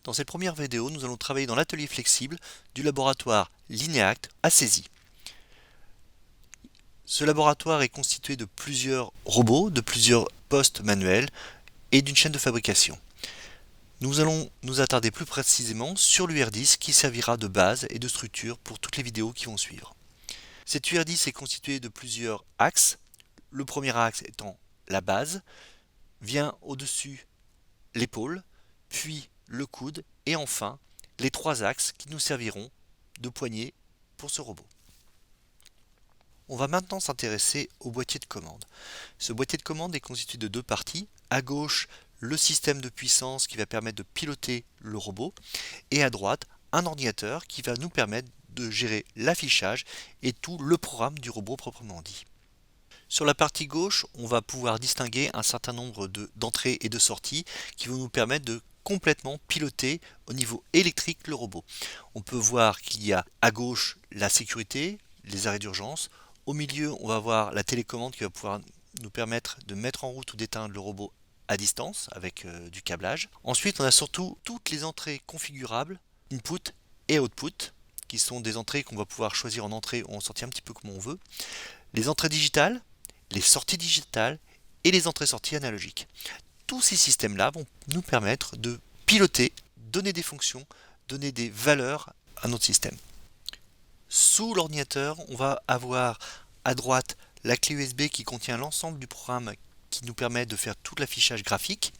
Dans cette première vidéo, nous allons travailler dans l'atelier flexible du laboratoire Lineact à Césy. Ce laboratoire est constitué de plusieurs robots, de plusieurs postes manuels et d'une chaîne de fabrication. Nous allons nous attarder plus précisément sur l'UR10 qui servira de base et de structure pour toutes les vidéos qui vont suivre. Cette UR10 est constituée de plusieurs axes. Le premier axe étant la base, vient au-dessus l'épaule, puis le coude et enfin les trois axes qui nous serviront de poignée pour ce robot. On va maintenant s'intéresser au boîtier de commande. Ce boîtier de commande est constitué de deux parties. À gauche, le système de puissance qui va permettre de piloter le robot et à droite, un ordinateur qui va nous permettre de gérer l'affichage et tout le programme du robot proprement dit. Sur la partie gauche, on va pouvoir distinguer un certain nombre d'entrées et de sorties qui vont nous permettre de complètement piloter au niveau électrique le robot. On peut voir qu'il y a à gauche la sécurité, les arrêts d'urgence. Au milieu, on va voir la télécommande qui va pouvoir nous permettre de mettre en route ou d'éteindre le robot à distance avec du câblage. Ensuite, on a surtout toutes les entrées configurables, input et output, qui sont des entrées qu'on va pouvoir choisir en entrée ou en sortie un petit peu comme on veut. Les entrées digitales, les sorties digitales et les entrées-sorties analogiques. Tous ces systèmes-là vont nous permettre de piloter, donner des fonctions, donner des valeurs à notre système. Sous l'ordinateur, on va avoir à droite la clé USB qui contient l'ensemble du programme qui nous permet de faire tout l'affichage graphique.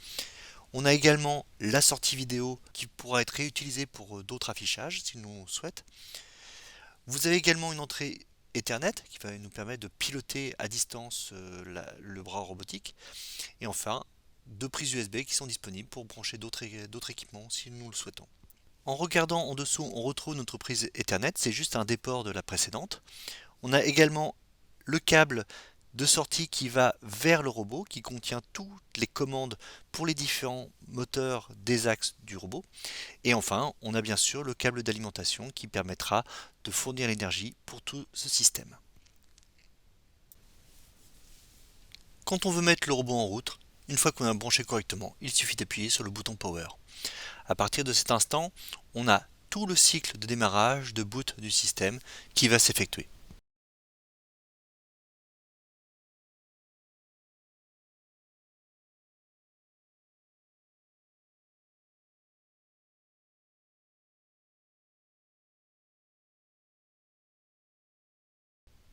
On a également la sortie vidéo qui pourra être réutilisée pour d'autres affichages si nous le souhaitons. Vous avez également une entrée Ethernet qui va nous permettre de piloter à distance le bras robotique. Et enfin, deux prises USB qui sont disponibles pour brancher d'autres équipements si nous le souhaitons. En regardant en dessous, on retrouve notre prise Ethernet, c'est juste un déport de la précédente. On a également le câble de sortie qui va vers le robot, qui contient toutes les commandes pour les différents moteurs des axes du robot. Et enfin, on a bien sûr le câble d'alimentation qui permettra de fournir l'énergie pour tout ce système. Quand on veut mettre le robot en route, une fois qu'on a branché correctement, il suffit d'appuyer sur le bouton Power. À partir de cet instant, on a tout le cycle de démarrage, de boot du système qui va s'effectuer.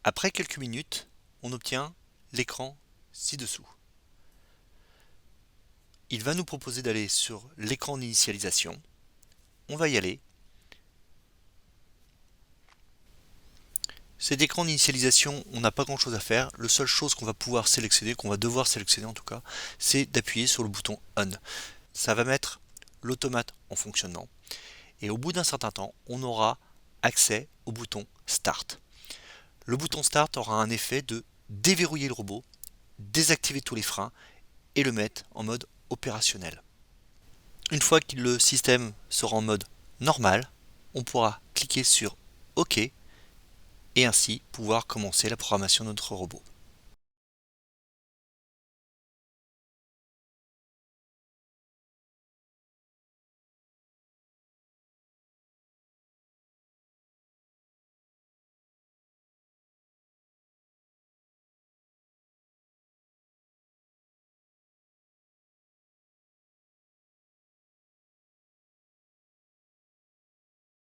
Après quelques minutes, on obtient l'écran ci-dessous. Il va nous proposer d'aller sur l'écran d'initialisation. On va y aller. Cet écran d'initialisation, on n'a pas grand chose à faire. La seule chose qu'on va pouvoir sélectionner, qu'on va devoir sélectionner en tout cas, c'est d'appuyer sur le bouton On. Ça va mettre l'automate en fonctionnement. Et au bout d'un certain temps, on aura accès au bouton Start. Le bouton Start aura un effet de déverrouiller le robot, désactiver tous les freins et le mettre en mode opérationnel. Une fois que le système sera en mode normal, on pourra cliquer sur OK et ainsi pouvoir commencer la programmation de notre robot.